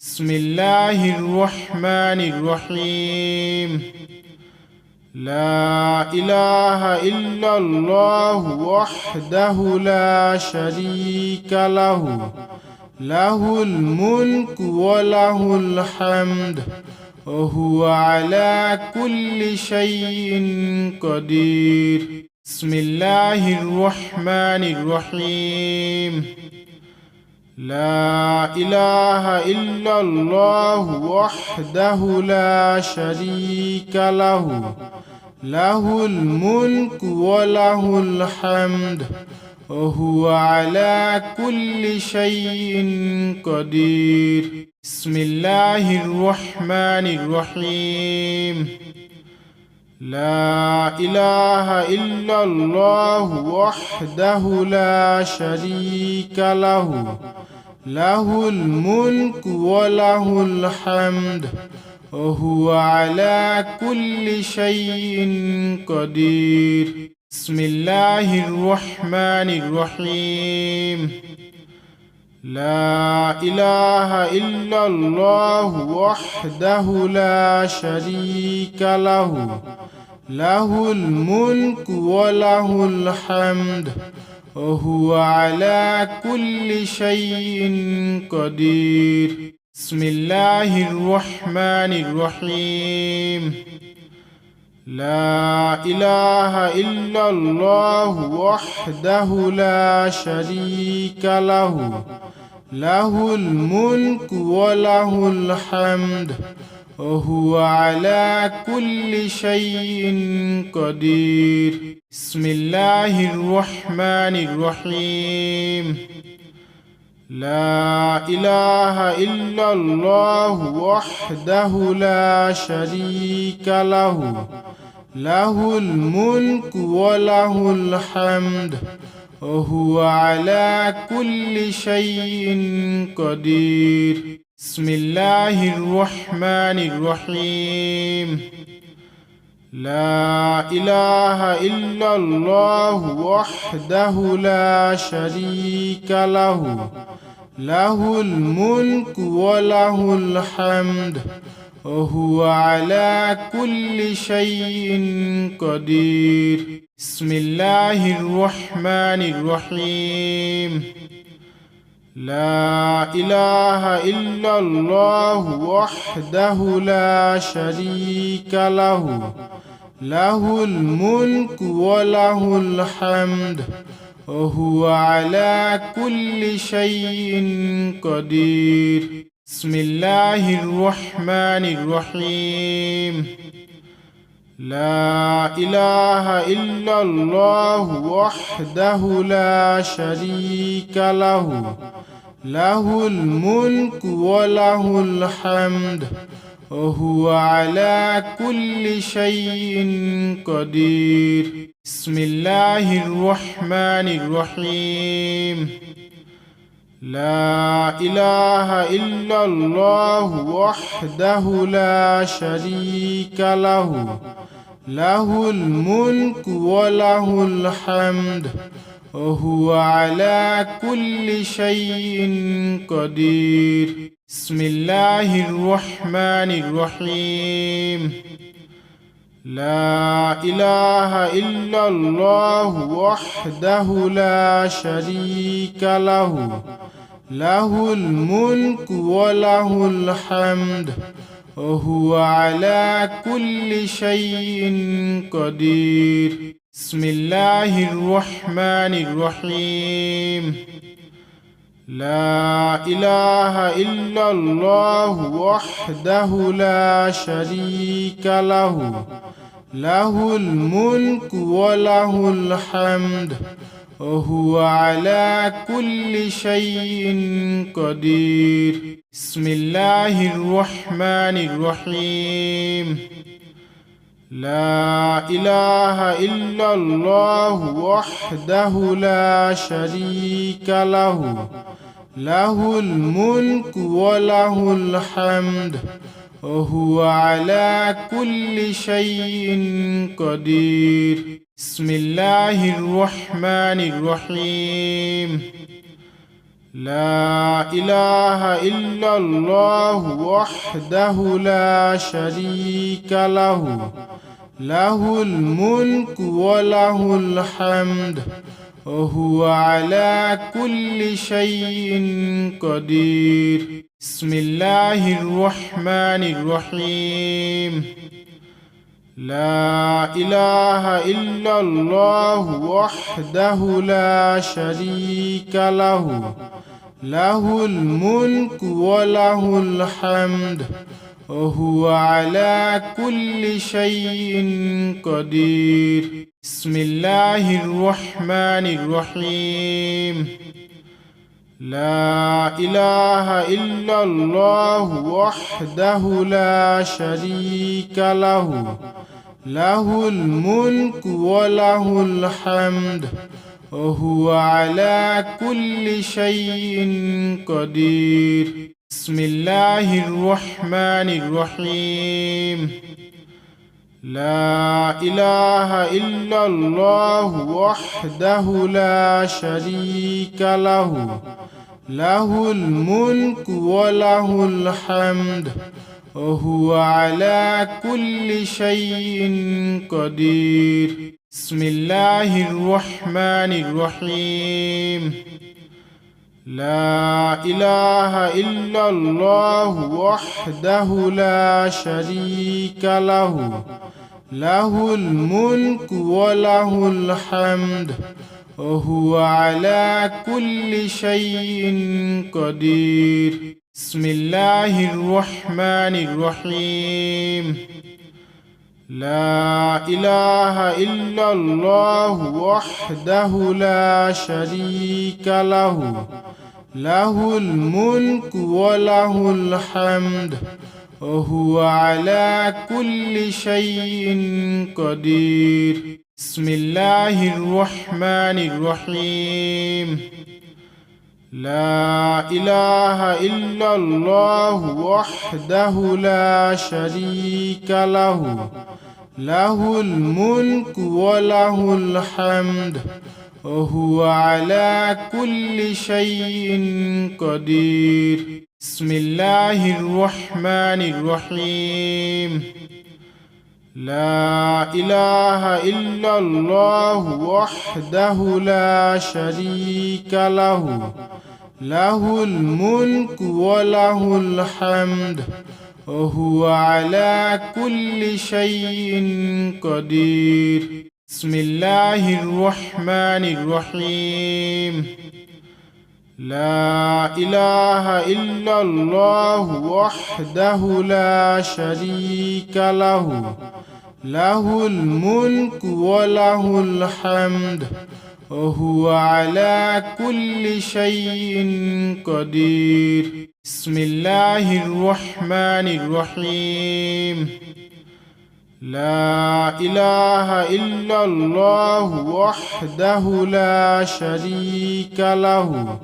بسم الله الرحمن الرحيم. لا إله إلا الله وحده لا شريك له، له الملك وله الحمد وهو على كل شيء قدير. بسم الله الرحمن الرحيم. لا إله إلا الله وحده لا شريك له، له الملك وله الحمد وهو على كل شيء قدير. بسم الله الرحمن الرحيم. لا إله إلا الله وحده لا شريك له، له الملك وله الحمد وهو على كل شيء قدير. بسم الله الرحمن الرحيم. لا إله إلا الله وحده لا شريك له، له الملك وله الحمد وهو على كل شيء قدير. بسم الله الرحمن الرحيم. لا إله إلا الله وحده لا شريك له، له الملك وله الحمد وهو على كل شيء قدير. بسم الله الرحمن الرحيم. لا إله إلا الله وحده لا شريك له، له الملك وله الحمد وهو على كل شيء قدير. بسم الله الرحمن الرحيم. لا إله إلا الله وحده لا شريك له، له الملك وله الحمد وهو على كل شيء قدير. بسم الله الرحمن الرحيم. لا إله إلا الله وحده لا شريك له، له الملك وله الحمد وهو على كل شيء قدير. بسم الله الرحمن الرحيم. لا إله إلا الله وحده لا شريك له، له الملك وله الحمد وهو على كل شيء قدير. بسم الله الرحمن الرحيم. لا إله إلا الله وحده لا شريك له، له الملك وله الحمد وهو على كل شيء قدير. بسم الله الرحمن الرحيم. لا إله إلا الله وحده لا شريك له، له الملك وله الحمد وهو على كل شيء قدير. بسم الله الرحمن الرحيم. لا إله إلا الله وحده لا شريك له، له الملك وله الحمد وهو على كل شيء قدير. بسم الله الرحمن الرحيم. لا إله إلا الله وحده لا شريك له، له الملك وله الحمد وهو على كل شيء قدير. بسم الله الرحمن الرحيم. لا إله إلا الله وحده لا شريك له له الملك وله الحمد وهو على كل شيء قدير. بسم الله الرحمن الرحيم. لا إله إلا الله وحده لا شريك له له الملك وله الحمد وهو على كل شيء قدير. بسم الله الرحمن الرحيم. لا إله إلا الله وحده لا شريك له له الملك وله الحمد وهو على كل شيء قدير. بسم الله الرحمن الرحيم. لا إله إلا الله وحده لا شريك له له الملك وله الحمد وهو على كل شيء قدير. بسم الله الرحمن الرحيم. لا إله إلا الله وحده لا شريك له له الملك وله الحمد وهو على كل شيء قدير. بسم الله الرحمن الرحيم. لا إله إلا الله وحده لا شريك له له الملك وله الحمد وهو على كل شيء قدير. بسم الله الرحمن الرحيم. لا إله إلا الله وحده لا شريك له له الملك وله الحمد وهو على كل شيء قدير. بسم الله الرحمن الرحيم. لا إله إلا الله وحده لا شريك له له الملك وله الحمد وهو على كل شيء قدير. بسم الله الرحمن الرحيم. لا إله إلا الله وحده لا شريك له له الملك وله الحمد وهو على كل شيء قدير. بسم الله الرحمن الرحيم. لا إله إلا الله وحده لا شريك له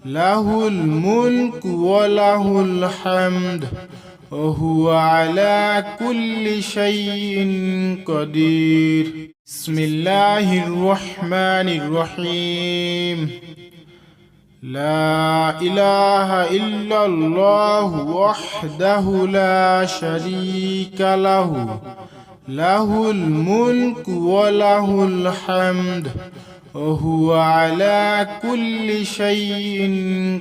له الملك وله الحمد وهو على كل شيء قدير. بسم الله الرحمن الرحيم. لا إله إلا الله وحده لا شريك له له الملك وله الحمد وهو على كل شيء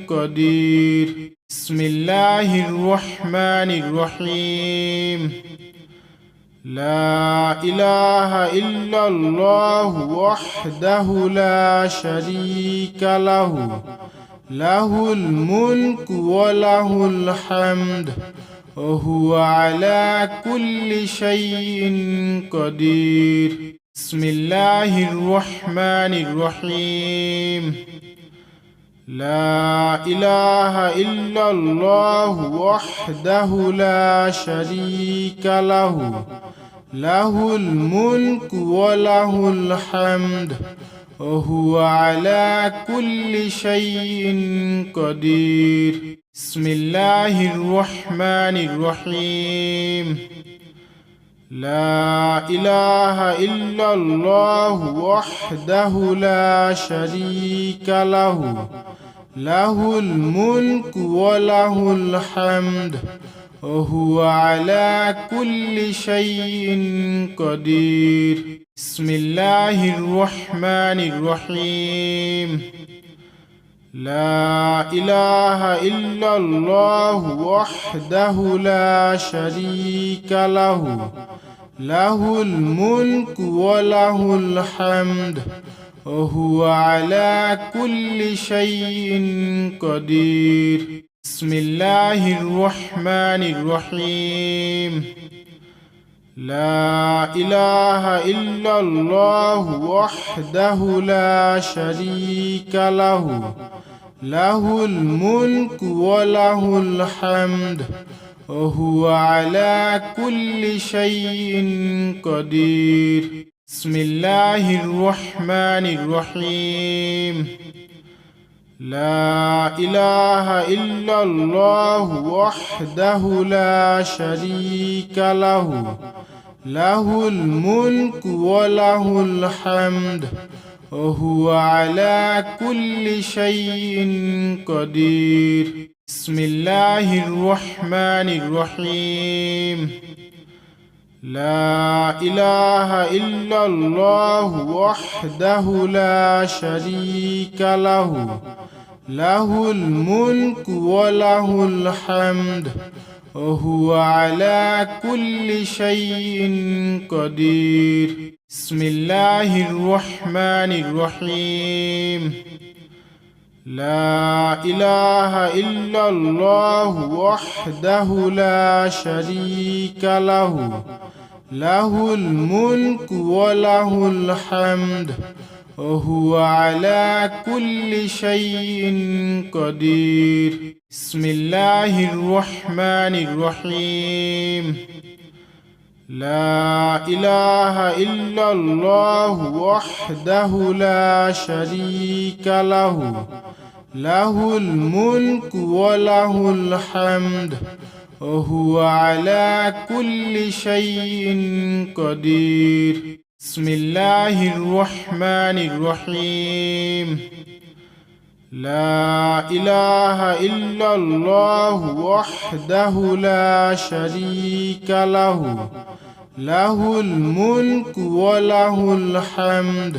قدير. بسم الله الرحمن الرحيم. لا إله إلا الله وحده لا شريك له له الملك وله الحمد وهو على كل شيء قدير. بسم الله الرحمن الرحيم. لا إله إلا الله وحده لا شريك له له الملك وله الحمد وهو على كل شيء قدير. بسم الله الرحمن الرحيم. لا إله إلا الله وحده لا شريك له له الملك وله الحمد وهو على كل شيء قدير. بسم الله الرحمن الرحيم. لا إله إلا الله وحده لا شريك له، له الملك وله الحمد وهو على كل شيء قدير. بسم الله الرحمن الرحيم. لا إله إلا الله وحده لا شريك له، له الملك وله الحمد وهو على كل شيء قدير. بسم الله الرحمن الرحيم. لا إله إلا الله وحده لا شريك له، له الملك وله الحمد وهو على كل شيء قدير. بسم الله الرحمن الرحيم. لا إله إلا الله وحده لا شريك له، له الملك وله الحمد وهو على كل شيء قدير. بسم الله الرحمن الرحيم. لا إله إلا الله وحده لا شريك له، له الملك وله الحمد وهو على كل شيء قدير. بسم الله الرحمن الرحيم. لا إله إلا الله وحده لا شريك له، له الملك وله الحمد وهو على كل شيء قدير. بسم الله الرحمن الرحيم. لا إله إلا الله وحده لا شريك له، له الملك وله الحمد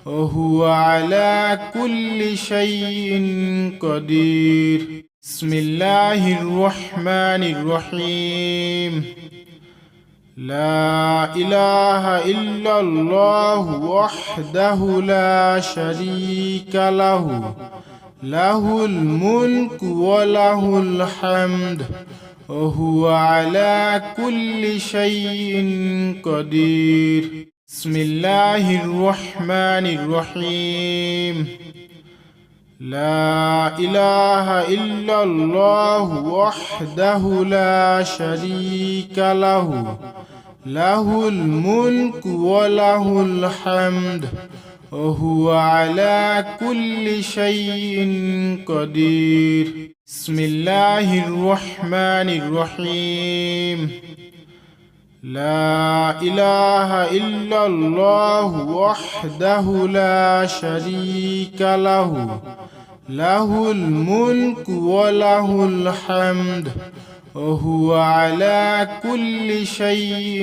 وهو على كل شيء قدير. بسم الله الرحمن الرحيم. لا إله إلا الله وحده لا شريك له، له الملك وله الحمد وهو على كل شيء قدير. بسم الله الرحمن الرحيم. لا إله إلا الله وحده لا شريك له، له الملك وله الحمد وهو على كل شيء قدير. بسم الله الرحمن الرحيم. لا إله إلا الله وحده لا شريك له، له الملك وله الحمد وهو على كل شيء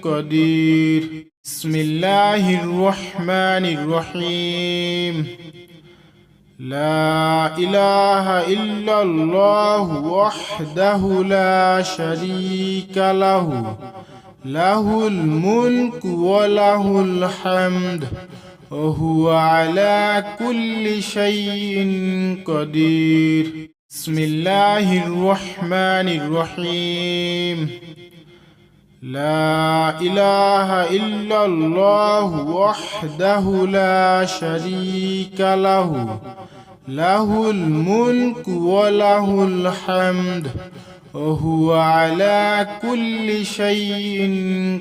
قدير. بسم الله الرحمن الرحيم. لا إله إلا الله وحده لا شريك له، له الملك وله الحمد وهو على كل شيء قدير. بسم الله الرحمن الرحيم. لا إله إلا الله وحده لا شريك له، له الملك وله الحمد وهو على كل شيء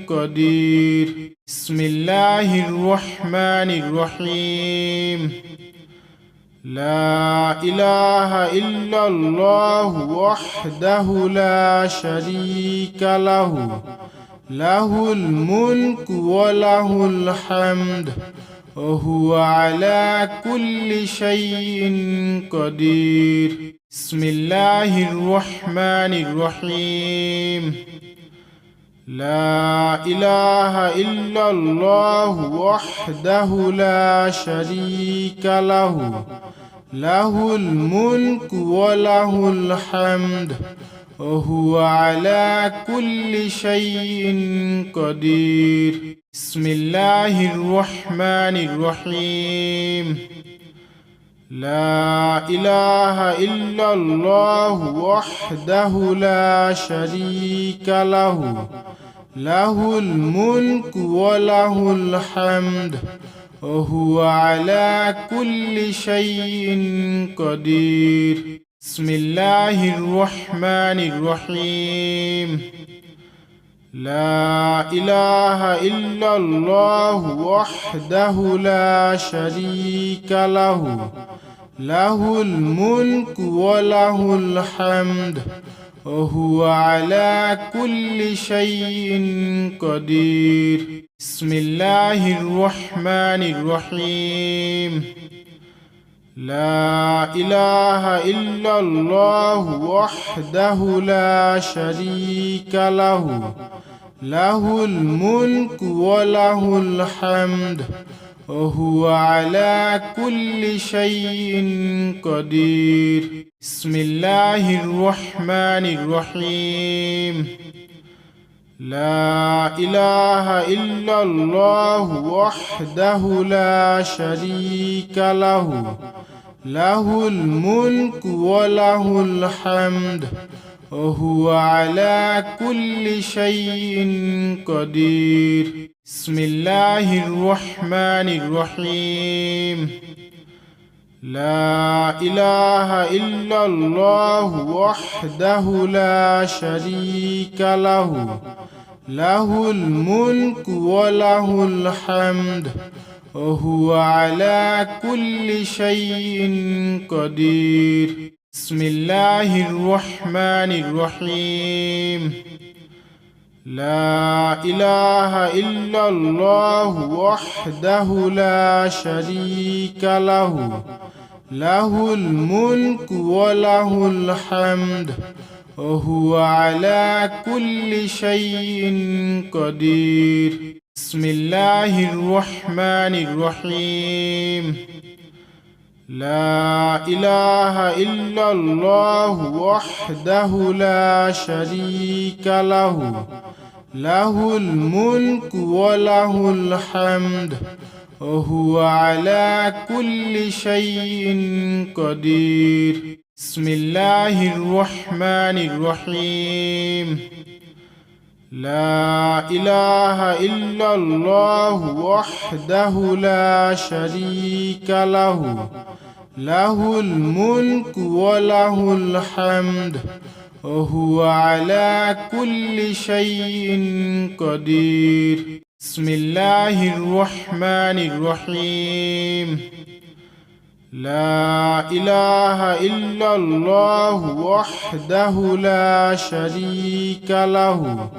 قدير. بسم الله الرحمن الرحيم. لا إله إلا الله وحده لا شريك له، له الملك وله الحمد وهو على كل شيء قدير. بسم الله الرحمن الرحيم. لا إله إلا الله وحده لا شريك له، له الملك وله الحمد وهو على كل شيء قدير. بسم الله الرحمن الرحيم. لا إله إلا الله وحده لا شريك له، له الملك وله الحمد وهو على كل شيء قدير. بسم الله الرحمن الرحيم. لا إله إلا الله وحده لا شريك له، له الملك وله الحمد وهو على كل شيء قدير. بسم الله الرحمن الرحيم. لا إله إلا الله وحده لا شريك له، له الملك وله الحمد وهو على كل شيء قدير. بسم الله الرحمن الرحيم. لا إله إلا الله وحده لا شريك له، له الملك وله الحمد وهو على كل شيء قدير. بسم الله الرحمن الرحيم. لا إله إلا الله وحده لا شريك له، له الملك وله الحمد وهو على كل شيء قدير. بسم الله الرحمن الرحيم. لا إله إلا الله وحده لا شريك له، له الملك وله الحمد وهو على كل شيء قدير. بسم الله الرحمن الرحيم. لا إله إلا الله وحده لا شريك له، له الملك وله الحمد وهو على كل شيء قدير. بسم الله الرحمن الرحيم. لا إله إلا الله وحده لا شريك له، له الملك وله الحمد وهو على كل شيء قدير. بسم الله الرحمن الرحيم. لا إله إلا الله وحده لا شريك له،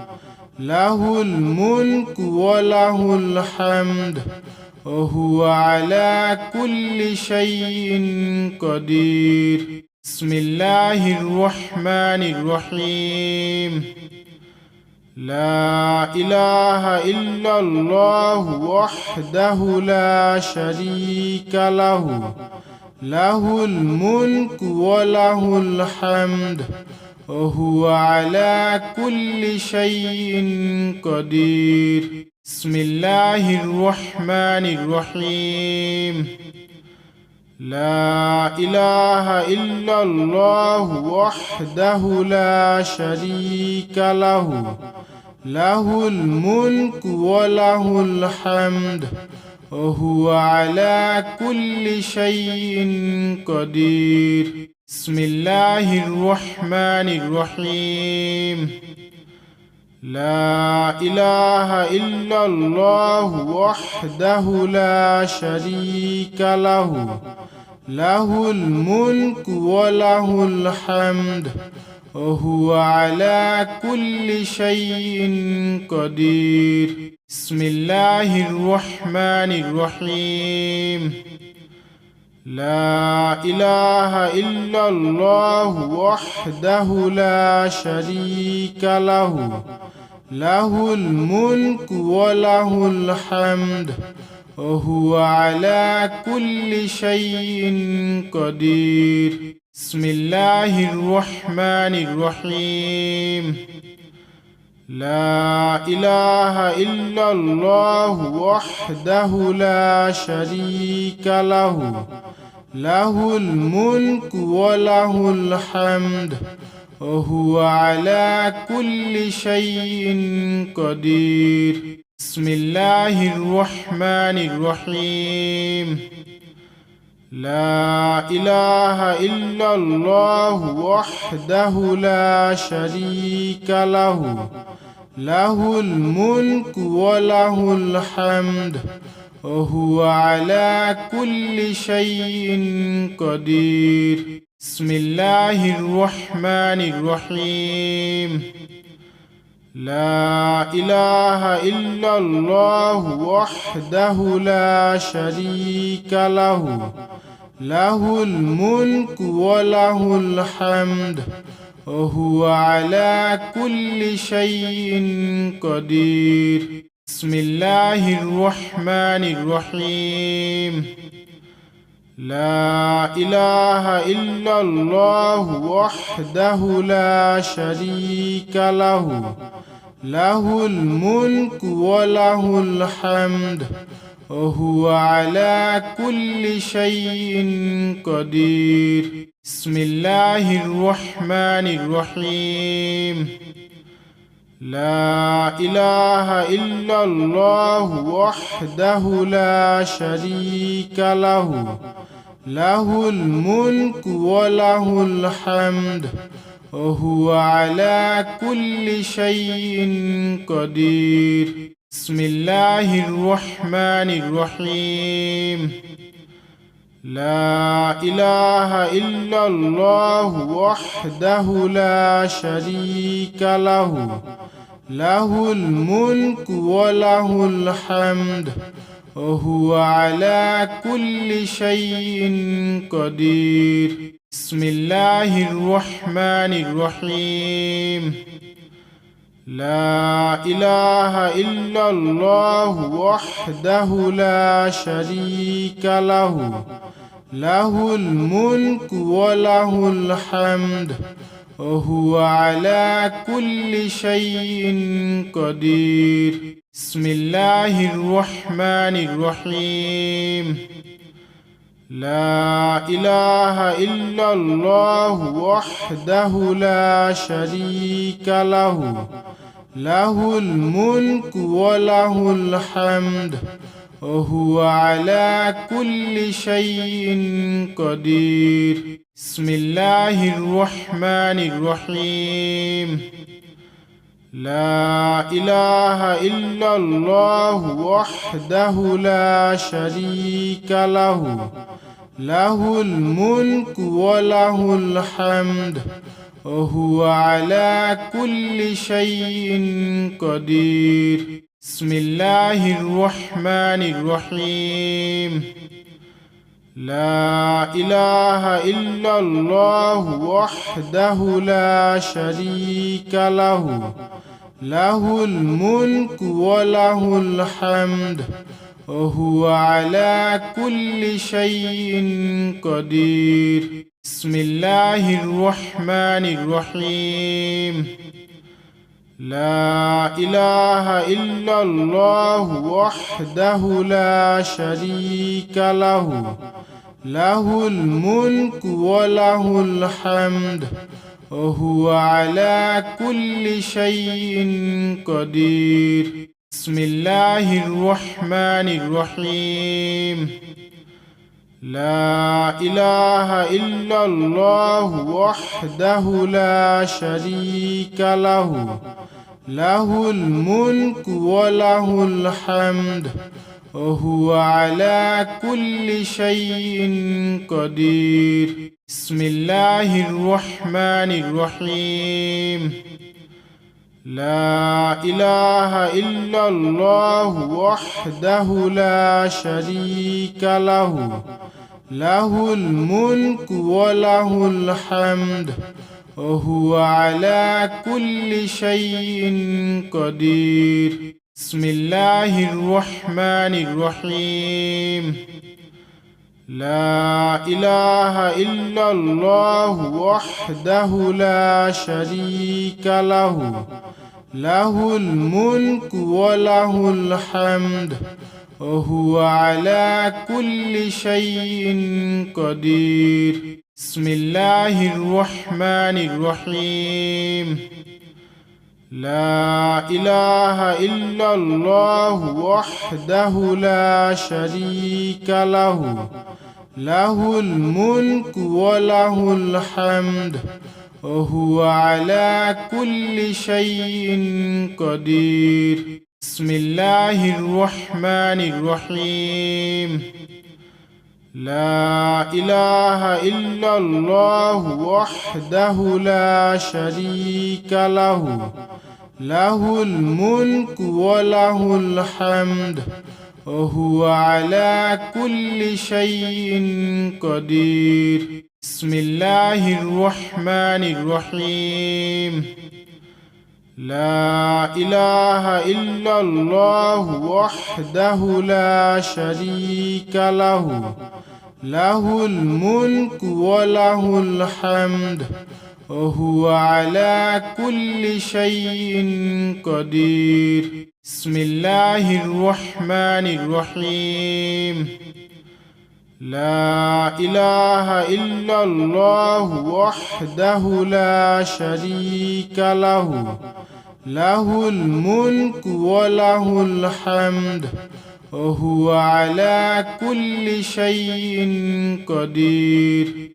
له الملك وله الحمد وهو على كل شيء قدير. بسم الله الرحمن الرحيم. لا إله إلا الله وحده لا شريك له، له الملك وله الحمد وهو على كل شيء قدير. بسم الله الرحمن الرحيم. لا إله إلا الله وحده لا شريك له، له الملك وله الحمد وهو على كل شيء قدير. بسم الله الرحمن الرحيم. لا إله إلا الله وحده لا شريك له، له الملك وله الحمد وهو على كل شيء قدير. بسم الله الرحمن الرحيم. لا إله إلا الله وحده لا شريك له، له الملك وله الحمد وهو على كل شيء قدير. بسم الله الرحمن الرحيم. لا إله إلا الله وحده لا شريك له، له الملك وله الحمد وهو على كل شيء قدير. بسم الله الرحمن الرحيم. لا إله إلا الله وحده لا شريك له، له الملك وله الحمد وهو على كل شيء قدير. بسم الله الرحمن الرحيم. لا إله إلا الله وحده لا شريك له، له الملك وله الحمد وهو على كل شيء قدير. بسم الله الرحمن الرحيم. لا إله إلا الله وحده لا شريك له، له الملك وله الحمد وهو على كل شيء قدير. بسم الله الرحمن الرحيم. لا إله إلا الله وحده لا شريك له، له الملك وله الحمد وهو على كل شيء قدير. بسم الله الرحمن الرحيم. لا إله إلا الله وحده لا شريك له، له الملك وله الحمد وهو على كل شيء قدير. بسم الله الرحمن الرحيم. لا إله إلا الله وحده لا شريك له، له الملك وله الحمد وهو على كل شيء قدير. بسم الله الرحمن الرحيم. لا إله إلا الله وحده لا شريك له، له الملك وله الحمد وهو على كل شيء قدير. بسم الله الرحمن الرحيم. لا إله إلا الله وحده لا شريك له، له الملك وله الحمد وهو على كل شيء قدير. بسم الله الرحمن الرحيم. لا إله إلا الله وحده لا شريك له، له الملك وله الحمد وهو على كل شيء قدير. بسم الله الرحمن الرحيم. لا إله إلا الله وحده لا شريك له، له الملك وله الحمد وهو على كل شيء قدير. بسم الله الرحمن الرحيم. لا إله إلا الله وحده لا شريك له، له الملك وله الحمد وهو على كل شيء قدير. بسم الله الرحمن الرحيم. لا إله إلا الله وحده لا شريك له، له الملك وله الحمد وهو على كل شيء قدير. بسم الله الرحمن الرحيم. لا إله إلا الله وحده لا شريك له، له الملك وله الحمد وهو على كل شيء قدير. بسم الله الرحمن الرحيم. لا إله إلا الله وحده لا شريك له، له الملك وله الحمد وهو على كل شيء قدير. بسم الله الرحمن الرحيم. لا إله إلا الله وحده لا شريك له، له الملك وله الحمد وهو على كل شيء قدير. بسم الله الرحمن الرحيم. لا إله إلا الله وحده لا شريك له، له الملك وله الحمد وهو على كل شيء قدير. بسم الله الرحمن الرحيم. لا إله إلا الله وحده لا شريك له، له الملك وله الحمد وهو على كل شيء قدير.